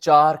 4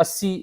80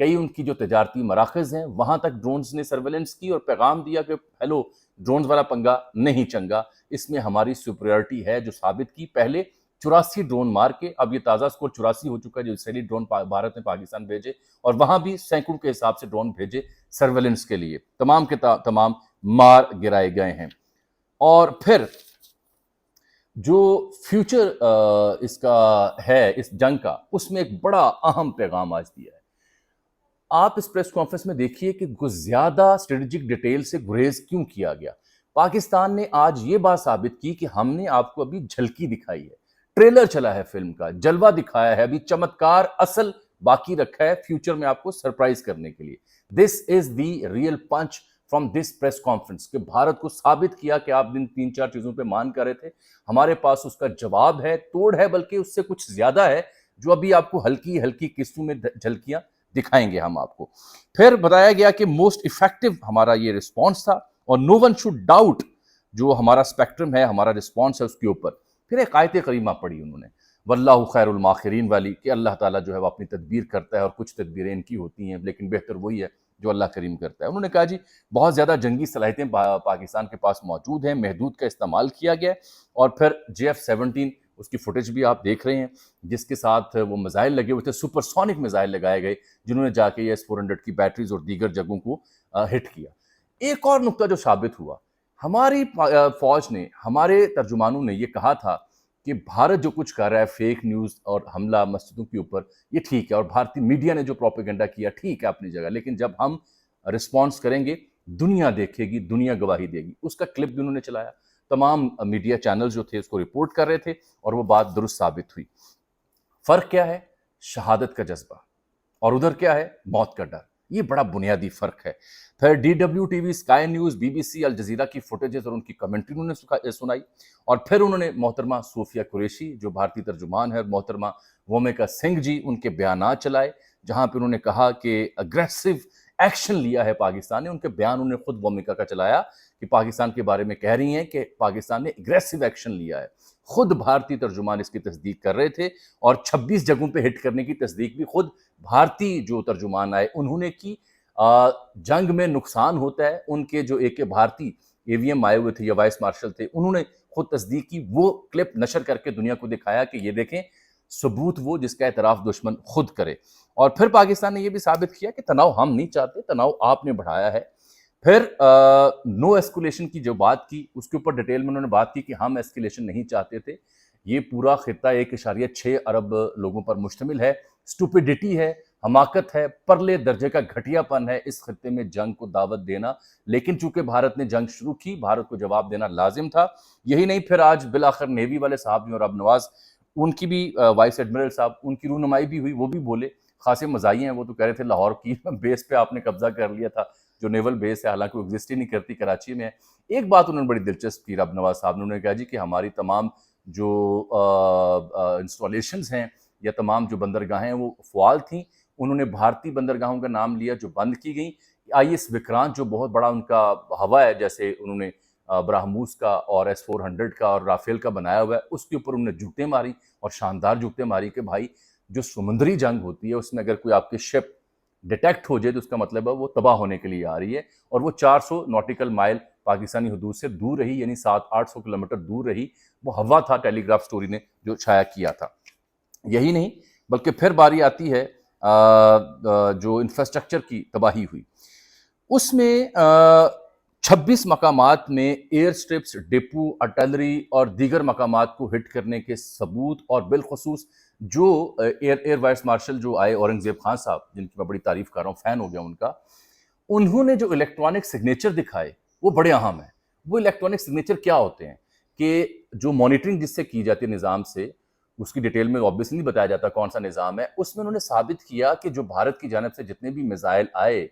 کئی ان کی جو تجارتی مراکز ہیں وہاں تک ڈرونز نے سرویلنس کی اور پیغام دیا کہ ہیلو ڈرونز والا پنگا نہیں چنگا، اس میں ہماری سپریورٹی ہے، جو ثابت کی پہلے 84 ڈرون مار کے، اب یہ تازہ سکور 84 ہو چکا ہے جو اسرائیلی ڈرون بھارت نے پاکستان بھیجے، اور وہاں بھی سینکڑوں کے حساب سے ڈرون بھیجے سرویلنس کے لیے، تمام کے تمام مار گرائے گئے ہیں۔ اور پھر جو فیوچر اس کا ہے اس جنگ کا، اس میں ایک بڑا اہم پیغام آج دیا ہے۔ آپ اس پریس کانفرنس میں دیکھیے کہ کچھ زیادہ اسٹریٹجک ڈیٹیل سے گریز کیوں کیا گیا۔ پاکستان نے آج یہ بات ثابت کی کہ ہم نے آپ کو ابھی جھلکی دکھائی ہے، ٹریلر چلا ہے فلم کا، جلوہ دکھایا ہے، ابھی چمتکار اصل باقی رکھا ہے فیوچر میں آپ کو سرپرائز کرنے کے لیے۔ This is the real punch from this press conference, کہ بھارت کو ثابت کیا کہ آپ دن 3-4 چیزوں پہ مان کر رہے تھے، ہمارے پاس اس کا جواب ہے، توڑ ہے، بلکہ اس سے کچھ زیادہ ہے، جو ابھی آپ کو ہلکی ہلکی قسطوں میں جھلکیاں دکھائیں گے ہم آپ کو۔ پھر بتایا گیا کہ موسٹ ایفیکٹو ہمارا یہ رسپانس تھا، اور نو ون شوڈ ڈاؤٹ جو ہمارا اسپیکٹرم ہے، ہمارا رسپانس ہے اس کے اوپر۔ پھر ایک آیت کریمہ پڑھی انہوں نے، واللہ خیر الماخرین والی، کہ اللہ تعالیٰ جو ہے وہ اپنی تدبیر کرتا ہے، اور کچھ تدبیریں ان کی ہوتی ہیں لیکن بہتر وہی ہے جو اللہ کریم کرتا ہے۔ انہوں نے کہا جی بہت زیادہ جنگی صلاحیتیں پاکستان کے پاس موجود ہیں، محدود کا استعمال کیا گیا ہے، اور پھر JF-17 اس کی فوٹیج بھی آپ دیکھ رہے ہیں، جس کے ساتھ وہ میزائل لگے ہوئے تھے، سپر سونک میزائل لگائے گئے، جنہوں نے جا کے S-400 کی بیٹریز اور دیگر جگہوں کو ہٹ کیا۔ ایک اور نقطہ جو ثابت ہوا، ہماری فوج نے، ہمارے ترجمانوں نے یہ کہا تھا کہ بھارت جو کچھ کر رہا ہے، فیک نیوز اور حملہ مسجدوں کے اوپر، یہ ٹھیک ہے، اور بھارتی میڈیا نے جو پروپیگنڈا کیا ٹھیک ہے اپنی جگہ، لیکن جب ہم رسپانس کریں گے دنیا دیکھے گی، دنیا گواہی دے گی۔ اس کا کلپ بھی انہوں نے چلایا، تمام میڈیا چینل جو تھے اس کو رپورٹ کر رہے تھے، اور وہ بات درست ثابت ہوئی۔ فرق کیا ہے؟ شہادت کا جذبہ، اور ادھر کیا ہے؟ موت کا ڈر۔ یہ بڑا بنیادی فرق ہے۔ پھر DWTV، sky news, BBC، Al Jazeera کی فوٹیجز اور ان کی کمنٹری انہوں نے سنائی، اور پھر انہوں نے محترمہ صوفیہ قریشی جو بھارتی ترجمان ہے، محترمہ وومیکا سنگھ جی، ان کے بیانات چلائے، جہاں پہ انہوں نے کہا کہ اگریسو ایکشن لیا ہے پاکستان نے۔ ان کے بیان انہوں نے خود وومیکا کا چلایا کہ پاکستان کے بارے میں کہہ رہی ہیں کہ پاکستان نے اگریسو ایکشن لیا ہے۔ خود بھارتی ترجمان اس کی تصدیق کر رہے تھے، اور 26 جگہوں پہ ہٹ کرنے کی تصدیق بھی خود بھارتی جو ترجمان آئے انہوں نے کی۔ جنگ میں نقصان ہوتا ہے، ان کے جو ایک بھارتی AVM آئے ہوئے تھے یا وائس مارشل تھے، انہوں نے خود تصدیق کی، وہ کلپ نشر کر کے دنیا کو دکھایا کہ یہ دیکھیں ثبوت وہ جس کا اعتراف دشمن خود کرے۔ اور پھر پاکستان نے یہ بھی ثابت کیا کہ تناؤ ہم نہیں چاہتے، تناؤ آپ نے بڑھایا ہے۔ پھر نو ایسکولیشن کی جو بات کی، اس کے اوپر ڈیٹیل میں انہوں نے بات کی کہ ہم ایسکیلیشن نہیں چاہتے تھے۔ یہ پورا خطہ 1.6 ارب لوگوں پر مشتمل ہے، سٹوپیڈیٹی ہے، حماقت ہے، پرلے درجے کا گھٹیا پن ہے اس خطے میں جنگ کو دعوت دینا، لیکن چونکہ بھارت نے جنگ شروع کی، بھارت کو جواب دینا لازم تھا۔ یہی نہیں، پھر آج بالآخر نیوی والے صاحب جو رب نواز، ان کی بھی وائس ایڈمرل صاحب، ان کی رونمائی بھی ہوئی، وہ بھی بولے، خاصے مزاحیہ ہیں وہ، تو کہہ رہے تھے لاہور کی بیس پہ آپ نے قبضہ کر لیا تھا، جو نیول بیس ہے، حالانکہ وہ ایگزسٹ ہی نہیں کرتی، کراچی میں ہے۔ ایک بات انہوں نے بڑی دلچسپ کی رب نواز صاحب نے، انہوں نے کہا جی کہ ہماری تمام جو انسٹالیشنز ہیں یا تمام جو بندرگاہیں وہ فعال تھیں، انہوں نے بھارتی بندرگاہوں کا نام لیا جو بند کی گئیں۔ IS وکرانت جو بہت بڑا ان کا ہوا ہے، جیسے انہوں نے براہموس کا اور S-400 کا اور رافیل کا بنایا ہوا ہے، اس کے اوپر انہوں نے جوتیں ماری، اور شاندار جوتیں ماری کہ بھائی جو سمندری جنگ ہوتی ہے اس میں اگر کوئی آپ کے شپ ڈیٹیکٹ ہو جائے تو اس کا مطلب ہے وہ تباہ ہونے کے لیے آ رہی ہے، اور وہ 400 نوٹیکل مائل پاکستانی حدود سے دور رہی، یعنی 700-800 کلومیٹر دور رہی۔ وہ ہوا تھا ٹیلی گراف سٹوری نے جو چھایا کیا تھا۔ یہی نہیں بلکہ پھر باری آتی ہے جو انفراسٹرکچر کی تباہی ہوئی، اس میں 26 مقامات میں ایئر سٹرپس، ڈپو، آرٹلری اور دیگر مقامات کو ہٹ کرنے کے ثبوت، اور بالخصوص جو ایئر وائس مارشل جو آئے اورنگزیب خان صاحب، جن کی میں بڑی تعریف کر رہا ہوں، فین ہو گیا ان کا، انہوں نے جو الیکٹرانک سگنیچر دکھائے وہ بڑے اہم ہیں۔ وہ الیکٹرانک سگنیچر کیا ہوتے ہیں کہ جو مانیٹرنگ جس سے کی جاتی ہے نظام سے، اس کی ڈیٹیل میں آبویسلی نہیں بتایا جاتا کون سا نظام ہے، اس میں انہوں نے ثابت کیا کہ جو بھارت کی جانب سے جتنے بھی میزائل آئے،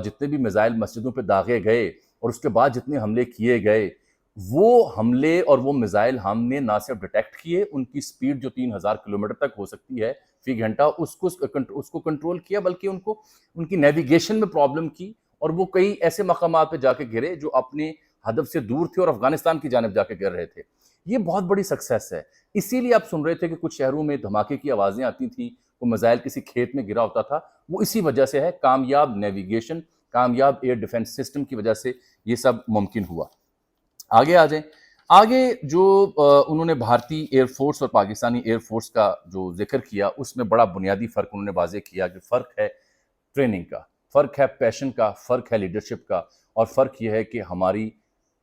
جتنے بھی میزائل مسجدوں پہ داغے گئے، اور اس کے بعد جتنے حملے کیے گئے، وہ حملے اور وہ میزائل ہم نے نہ صرف ڈیٹیکٹ کیے، ان کی سپیڈ جو 3000 کلومیٹر تک ہو سکتی ہے فی گھنٹہ، اس کو کنٹرول کیا، بلکہ ان کی نیویگیشن میں پرابلم کی، اور وہ کئی ایسے مقامات پہ جا کے گرے جو اپنے ہدف سے دور تھے اور افغانستان کی جانب جا کے گر رہے تھے۔ یہ بہت بڑی سکسیس ہے۔ اسی لیے آپ سن رہے تھے کہ کچھ شہروں میں دھماکے کی آوازیں آتی تھیں، کوئی میزائل کسی کھیت میں گرا ہوتا تھا، وہ اسی وجہ سے ہے، کامیاب نیویگیشن، کامیاب ایئر ڈیفنس سسٹم کی وجہ سے یہ سب ممکن ہوا۔ آگے آ جائیں، آگے جو انہوں نے بھارتی ایئر فورس اور پاکستانی ایئر فورس کا جو ذکر کیا، اس میں بڑا بنیادی فرق انہوں نے واضح کیا کہ فرق ہے ٹریننگ کا، فرق ہے پیشن کا، فرق ہے لیڈرشپ کا، اور فرق یہ ہے کہ ہماری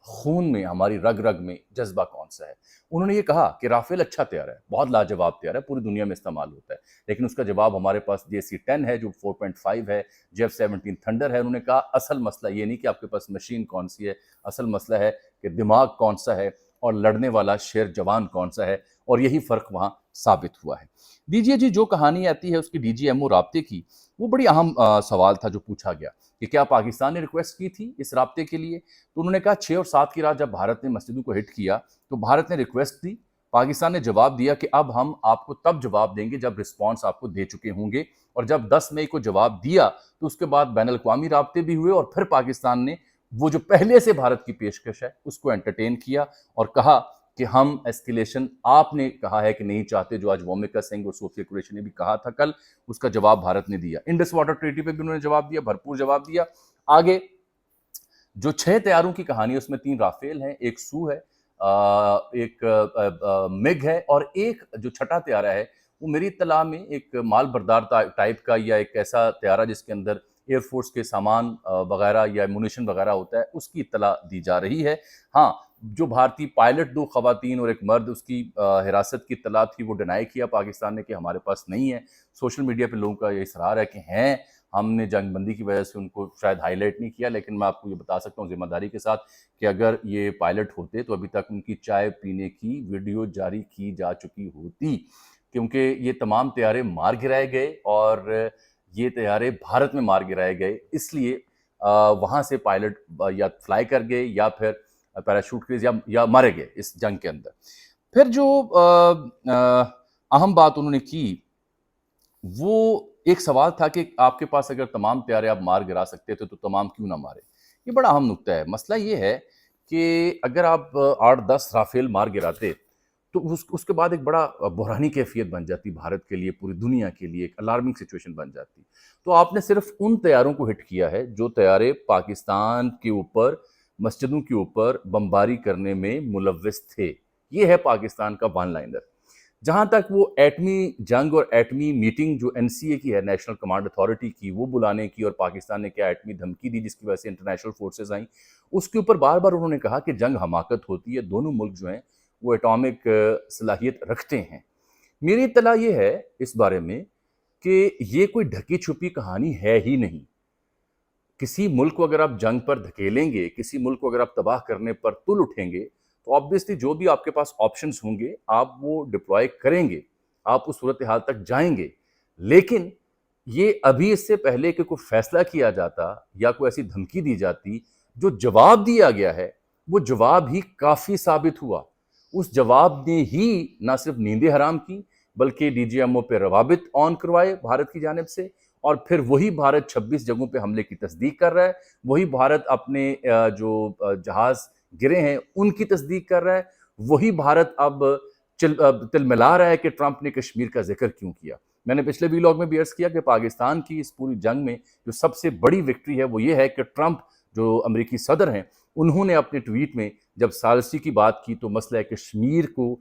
خون میں، ہماری رگ رگ میں جذبہ کون سا ہے۔ انہوں نے یہ کہا کہ رافیل اچھا طیارہ ہے، بہت لاجواب طیارہ ہے، پوری دنیا میں استعمال ہوتا ہے، لیکن اس کا جواب ہمارے پاس JC-10 ہے جو 4.5 ہے، JF-17 تھنڈر ہے۔ انہوں نے کہا اصل مسئلہ یہ نہیں کہ آپ کے پاس مشین کون سی ہے، اصل مسئلہ ہے کہ دماغ کون سا ہے اور لڑنے والا شیر جوان کون سا ہے، اور یہی فرق وہاں ثابت ہوا ہے۔ دیجیے جی، جو کہانی آتی ہے اس کی DGMO رابطے کی، وہ بڑی اہم سوال تھا جو پوچھا گیا کہ کیا پاکستان نے ریکویسٹ کی تھی اس رابطے کے لیے؟ تو انہوں نے کہا 6 اور 7 کی رات جب بھارت نے مسجدوں کو ہٹ کیا تو بھارت نے ریکویسٹ دی، پاکستان نے جواب دیا کہ اب ہم آپ کو تب جواب دیں گے جب رسپانس آپ کو دے چکے ہوں گے، اور جب 10 مئی کو جواب دیا تو اس کے بعد بین الاقوامی رابطے بھی ہوئے، اور پھر پاکستان نے وہ جو پہلے سے بھارت کی پیشکش ہے اس کو انٹرٹین کیا اور کہا کہ ہم ایسکیلیشن آپ نے کہا ہے کہ نہیں چاہتے، جو آج وومکا سنگھ اور صوفیہ قریشی نے بھی کہا تھا کل، اس کا جواب بھارت نے دیا۔ انڈس واٹر ٹریٹی پہ بھی انہوں نے جواب دیا، بھرپور جواب دیا۔ آگے جو 6 طیاروں کی کہانی ہے اس میں 3 رافیل ہیں، ایک سو ہے، ایک مگ ہے، اور ایک جو چھٹا طیارہ ہے وہ میری اطلاع میں ایک مال بردار ٹائپ کا یا ایک ایسا طیارہ جس کے اندر ایئر فورس کے سامان وغیرہ یا منیشن وغیرہ ہوتا ہے، اس کی اطلاع دی جا رہی ہے۔ ہاں، جو بھارتی پائلٹ 2 خواتین اور ایک مرد اس کی حراست کی اطلاع تھی وہ ڈینائی کیا پاکستان نے کہ ہمارے پاس نہیں ہے۔ سوشل میڈیا پہ لوگوں کا یہ اصرار ہے کہ ہیں، ہم نے جنگ بندی کی وجہ سے ان کو شاید ہائی لائٹ نہیں کیا، لیکن میں آپ کو یہ بتا سکتا ہوں ذمہ داری کے ساتھ کہ اگر یہ پائلٹ ہوتے تو ابھی تک ان کی چائے پینے کی ویڈیو جاری کی جا چکی ہوتی، کیونکہ یہ تمام طیارے مار گرائے گئے اور یہ طیارے بھارت میں مار گرائے گئے، اس لیے وہاں سے پائلٹ یا فلائی کر گئے یا پھر پیراشوٹ کریز یا مارے گئے اس جنگ کے اندر۔ پھر جو اہم بات انہوں نے کی وہ ایک سوال تھا کہ آپ کے پاس اگر تمام طیارے آپ مار گرا سکتے تھے تو تمام کیوں نہ مارے؟ یہ بڑا اہم نکتہ ہے۔ مسئلہ یہ ہے کہ اگر آپ 8-10 رافیل مار گراتے تو اس کے بعد ایک بڑا بحرانی کیفیت بن جاتی بھارت کے لیے، پوری دنیا کے لیے ایک الارمنگ سچویشن بن جاتی۔ تو آپ نے صرف ان طیاروں کو ہٹ کیا ہے جو طیارے پاکستان کے اوپر، مسجدوں کے اوپر بمباری کرنے میں ملوث تھے۔ یہ ہے پاکستان کا ون لائنر۔ جہاں تک وہ ایٹمی جنگ اور ایٹمی میٹنگ جو NCA کی ہے، نیشنل کمانڈ اتھارٹی کی، وہ بلانے کی اور پاکستان نے کیا ایٹمی دھمکی دی جس کی وجہ سے انٹرنیشنل فورسز آئیں، اس کے اوپر بار بار انہوں نے کہا کہ جنگ حماقت ہوتی ہے، دونوں ملک جو ہیں وہ ایٹامک صلاحیت رکھتے ہیں۔ میری اطلاع یہ ہے اس بارے میں کہ یہ کوئی ڈھکی چھپی کہانی ہے ہی نہیں۔ کسی ملک کو اگر آپ جنگ پر دھکیلیں گے، کسی ملک کو اگر آپ تباہ کرنے پر تل اٹھیں گے تو آبویسلی جو بھی آپ کے پاس آپشنز ہوں گے آپ وہ ڈپلوائے کریں گے، آپ اس صورتحال تک جائیں گے، لیکن یہ ابھی اس سے پہلے کہ کوئی فیصلہ کیا جاتا یا کوئی ایسی دھمکی دی جاتی، جو جواب دیا گیا ہے وہ جواب ہی کافی ثابت ہوا۔ اس جواب نے ہی نہ صرف نیندیں حرام کی بلکہ DGMO پہ روابط آن کروائے بھارت کی جانب سے، اور پھر وہی بھارت 26 جگہوں پہ حملے کی تصدیق کر رہا ہے، وہی بھارت اپنے جو جہاز گرے ہیں ان کی تصدیق کر رہا ہے، وہی بھارت اب تل ملا رہا ہے کہ ٹرمپ نے کشمیر کا ذکر کیوں کیا۔ میں نے پچھلے ویلاگ میں بھی عرض کیا کہ پاکستان کی اس پوری جنگ میں جو سب سے بڑی وکٹری ہے وہ یہ ہے کہ ٹرمپ جو امریکی صدر ہیں انہوں نے اپنے ٹویٹ میں جب ثالثی کی بات کی تو مسئلہ کشمیر کو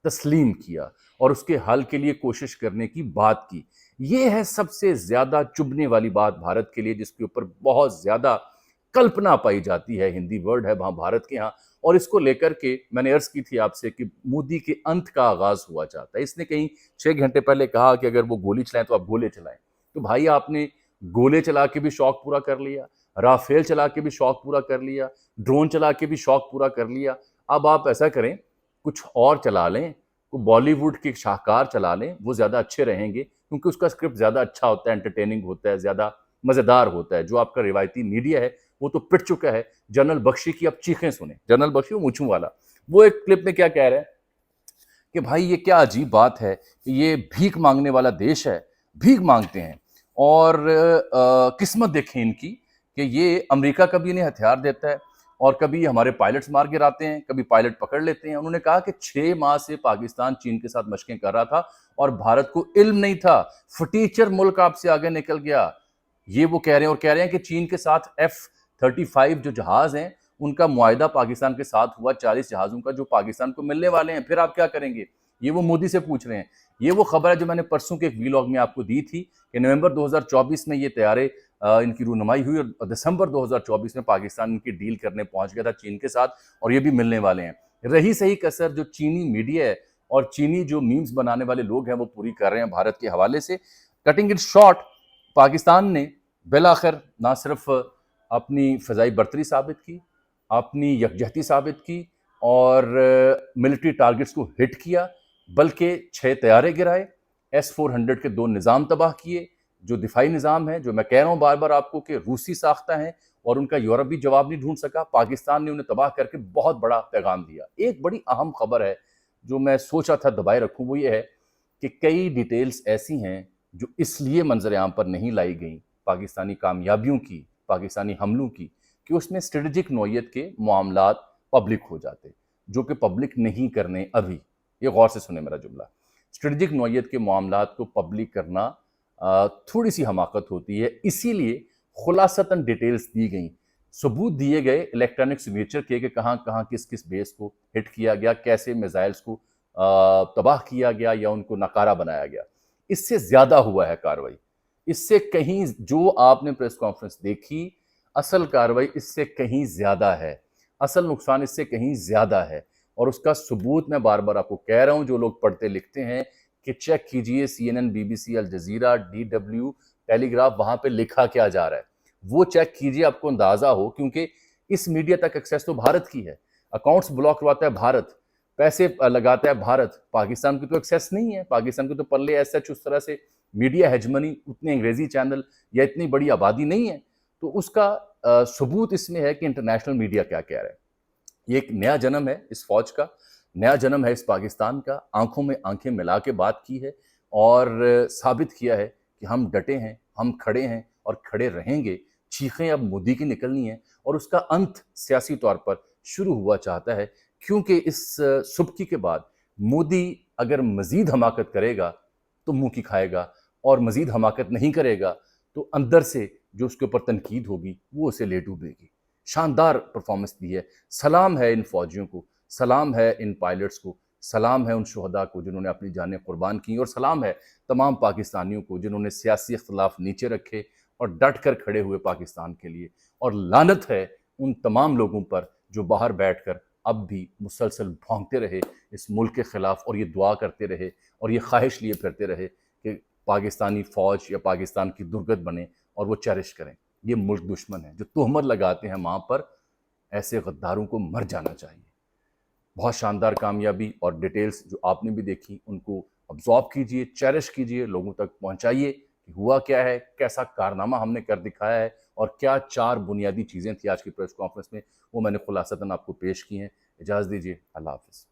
تسلیم کیا اور اس کے حل کے لیے کوشش کرنے کی بات کی۔ یہ ہے سب سے زیادہ چبھنے والی بات بھارت کے لیے، جس کے اوپر بہت زیادہ کلپنا پائی جاتی ہے، ہندی ورڈ ہے وہاں بھارت کے ہاں، اور اس کو لے کر کے میں نے عرض کی تھی آپ سے کہ مودی کے انت کا آغاز ہوا چاہتا ہے۔ اس نے کہیں 6 گھنٹے پہلے کہا کہ اگر وہ گولی چلائیں تو آپ گولے چلائیں، تو بھائی آپ نے گولے چلا کے بھی شوق پورا کر لیا، رافیل چلا کے بھی شوق پورا کر لیا، ڈرون چلا کے بھی شوق پورا کر لیا۔ اب آپ ایسا کریں کچھ اور چلا لیں، کوئی بالی ووڈ کے شاہکار چلا لیں، وہ زیادہ اچھے رہیں گے کیونکہ اس کا اسکرپٹ زیادہ اچھا ہوتا ہے، انٹرٹیننگ ہوتا ہے، زیادہ مزیدار ہوتا ہے۔ جو آپ کا روایتی میڈیا ہے وہ تو پٹ چکا ہے۔ جنرل بخشی کی آپ چیخیں سنیں، جنرل بخشی وہ مونچھوں والا، وہ ایک کلپ میں کیا کہہ رہے ہیں کہ بھائی یہ کیا عجیب بات ہے کہ یہ بھیک مانگنے والا دیش ہے، بھیک مانگتے ہیں، اور قسمت دیکھیں ان کی کہ یہ امریکہ کبھی انہیں ہتھیار دیتا ہے، اور کبھی ہمارے پائلٹس مار گراتے ہیں، کبھی پائلٹ پکڑ لیتے ہیں۔ انہوں نے کہا کہ 6 ماہ سے پاکستان چین کے ساتھ مشقیں کر رہا تھا اور بھارت کو علم نہیں تھا، فٹیچر ملک آپ سے آگے نکل گیا۔ یہ وہ کہہ رہے ہیں، اور کہہ رہے ہیں کہ چین کے ساتھ F-35 جو جہاز ہیں ان کا معاہدہ پاکستان کے ساتھ ہوا 40 جہازوں کا جو پاکستان کو ملنے والے ہیں، پھر آپ کیا کریں گے؟ یہ وہ مودی سے پوچھ رہے ہیں۔ یہ وہ خبر ہے جو میں نے پرسوں کے ایک ویلاگ میں آپ کو دی تھی کہ نومبر 2024 میں یہ طیارے ان کی رونمائی ہوئی اور دسمبر 2024 میں پاکستان ان کی ڈیل کرنے پہنچ گیا تھا چین کے ساتھ، اور یہ بھی ملنے والے ہیں۔ رہی صحیح کسر جو چینی میڈیا ہے اور چینی جو میمز بنانے والے لوگ ہیں وہ پوری کر رہے ہیں بھارت کے حوالے سے۔ کٹنگ اٹ شارٹ، پاکستان نے بالآخر نہ صرف اپنی فضائی برتری ثابت کی، اپنی یکجہتی ثابت کی اور ملٹری ٹارگٹس کو ہٹ کیا، بلکہ 6 طیارے گرائے، S-400 کے 2 نظام تباہ کیے، جو دفاعی نظام ہے، جو میں کہہ رہا ہوں بار بار آپ کو کہ روسی ساختہ ہیں اور ان کا یورپ بھی جواب نہیں ڈھونڈ سکا۔ پاکستان نے انہیں تباہ کر کے بہت بڑا پیغام دیا۔ ایک بڑی اہم خبر ہے جو میں سوچا تھا دبائے رکھوں، وہ یہ ہے کہ کئی ڈیٹیلز ایسی ہیں جو اس لیے منظر عام پر نہیں لائی گئیں پاکستانی کامیابیوں کی، پاکستانی حملوں کی، کہ اس میں اسٹریٹجک نوعیت کے معاملات پبلک ہو جاتے، جو کہ پبلک نہیں کرنے ابھی۔ یہ غور سے سنیں میرا جملہ، اسٹریٹجک نوعیت کے معاملات کو پبلک کرنا تھوڑی سی حماقت ہوتی ہے، اسی لیے خلاصتاً ڈیٹیلز دی گئیں، ثبوت دیے گئے، الیکٹرانک سگنیچر کیے کہ کہاں کہاں کس کس بیس کو ہٹ کیا گیا، کیسے میزائلز کو تباہ کیا گیا یا ان کو ناکارہ بنایا گیا۔ اس سے زیادہ ہوا ہے کارروائی، اس سے کہیں، جو آپ نے پریس کانفرنس دیکھی، اصل کارروائی اس سے کہیں زیادہ ہے، اصل نقصان اس سے کہیں زیادہ ہے، اور اس کا ثبوت میں بار بار آپ کو کہہ رہا ہوں، جو لوگ پڑھتے لکھتے ہیں کہ چیک کیجئے CNN BBC الجزیرہ DW ٹیلی گراف، وہاں پہ لکھا کیا جا رہا ہے وہ چیک کیجئے، آپ کو اندازہ ہو، کیونکہ اس میڈیا تک ایکسیس تو بھارت کی ہے، اکاؤنٹس بلاک کرواتا ہے بھارت، پیسے لگاتا ہے بھارت، پاکستان کی تو ایکسیس نہیں ہے، پاکستان کی تو پلے ایسا اس طرح سے میڈیا ہیجمنی، اتنے انگریزی چینل یا اتنی بڑی آبادی نہیں ہے، تو اس کا ثبوت اس میں ہے کہ انٹرنیشنل میڈیا کیا کہہ رہا ہے۔ یہ ایک نیا جنم ہے اس فوج کا، نیا جنم ہے اس پاکستان کا، آنکھوں میں آنکھیں ملا کے بات کی ہے اور ثابت کیا ہے کہ ہم ڈٹے ہیں، ہم کھڑے ہیں اور کھڑے رہیں گے۔ چیخیں اب مودی کی نکلنی ہیں اور اس کا انت سیاسی طور پر شروع ہوا چاہتا ہے، کیونکہ اس سبکی کے بعد مودی اگر مزید حماقت کرے گا تو منہ کی کھائے گا، اور مزید حماقت نہیں کرے گا تو اندر سے جو اس کے اوپر تنقید ہوگی وہ اسے لے ڈوبے گی۔ شاندار پرفارمنس دی ہے، سلام ہے ان فوجیوں کو، سلام ہے ان پائلٹس کو، سلام ہے ان شہداء کو جنہوں نے اپنی جانیں قربان کی، اور سلام ہے تمام پاکستانیوں کو جنہوں نے سیاسی اختلاف نیچے رکھے اور ڈٹ کر کھڑے ہوئے پاکستان کے لیے، اور لعنت ہے ان تمام لوگوں پر جو باہر بیٹھ کر اب بھی مسلسل بھونکتے رہے اس ملک کے خلاف، اور یہ دعا کرتے رہے اور یہ خواہش لیے پھرتے رہے کہ پاکستانی فوج یا پاکستان کی درگت بنے اور وہ چیرش کریں۔ یہ ملک دشمن ہے جو تہمت لگاتے ہیں ماں پر، ایسے غداروں کو مر جانا چاہیے۔ بہت شاندار کامیابی، اور ڈیٹیلز جو آپ نے بھی دیکھی ان کو ابزارب کیجئے، چیرش کیجئے، لوگوں تک پہنچائیے کہ ہوا کیا ہے، کیسا کارنامہ ہم نے کر دکھایا ہے، اور کیا 4 بنیادی چیزیں تھیں آج کی پریس کانفرنس میں، وہ میں نے خلاصتاً آپ کو پیش کی ہیں۔ اجازت دیجئے، اللہ حافظ۔